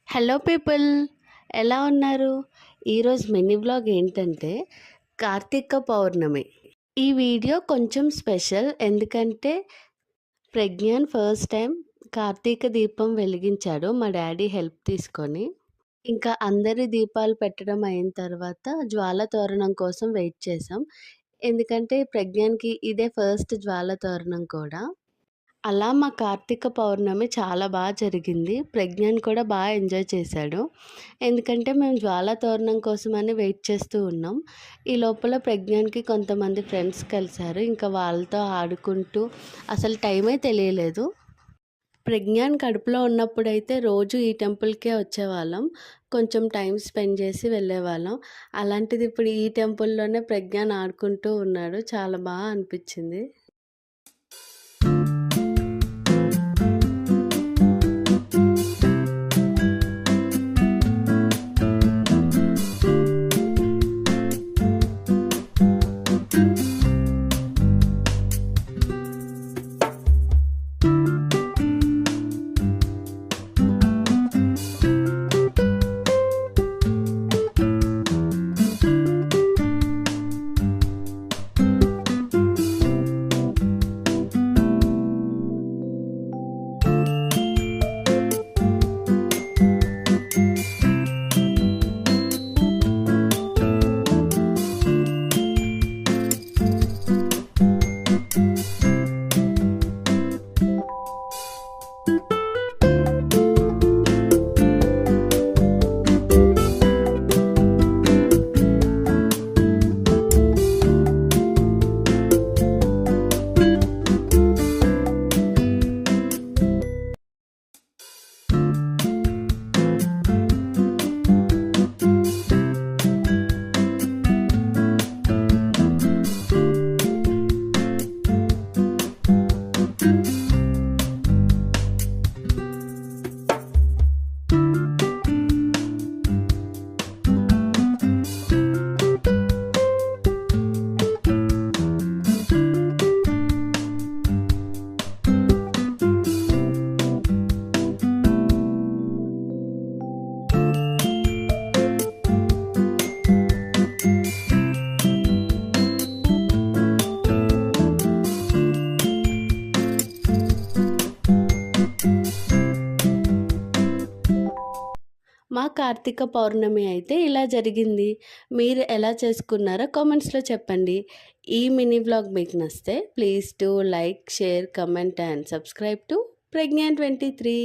Hello people, ఎలా ఉన్నారు? ఈరోజు మినీ వ్లాగ్ ఏంటంటే కార్తీక పౌర్ణమి. ఈ వీడియో కొంచెం స్పెషల్, ఎందుకంటే ప్రజ్ఞాన్ ఫస్ట్ టైం కార్తీక దీపం వెలిగించాడు మా డాడీ హెల్ప్ తీసుకొని. ఇంకా అందరి దీపాలు పెట్టడం అయిన తర్వాత జ్వాల తోరణం కోసం వెయిట్ చేసాం. ఎందుకంటే ప్రజ్ఞాన్కి ఇదే ఫస్ట్ జ్వాల తోరణం కూడా. అలా మా కార్తీక పౌర్ణమి చాలా జరిగింది. ప్రజ్ఞాన్ కూడా ఎంజాయ్ చేశాడు. ఎందుకంటే మేము జ్వాలా తోరణం కోసమని వెయిట్ చేస్తూ ఉన్నాం. ఈ లోపల ప్రజ్ఞాన్‌కి కొంతమంది ఫ్రెండ్స్ కలిసారు. ఇంకా వాళ్ళతో ఆడుకుంటూ అసలు టైమే తెలియలేదు. ప్రజ్ఞాన్ కడుపులో ఉన్నప్పుడైతే రోజు ఈ టెంపుల్‌కే వచ్చేవాళ్ళం. కొంచెం టైం స్పెండ్ చేసి వెళ్ళేవాళ్ళం. అలాంటిది ఇప్పుడు ఈ టెంపుల్‌లోనే ప్రజ్ఞాన్ ఆడుకుంటూ ఉన్నాడు. చాలా అనిపించింది. మా కార్తీక పౌర్ణమి అయితే ఇలా జరిగింది. మీరు ఎలా చేసుకున్నారో కామెంట్స్‌లో చెప్పండి. ఈ మినీ వ్లాగ్ మీకు నచ్చితే please do like, share, comment and subscribe to Pragyan 23.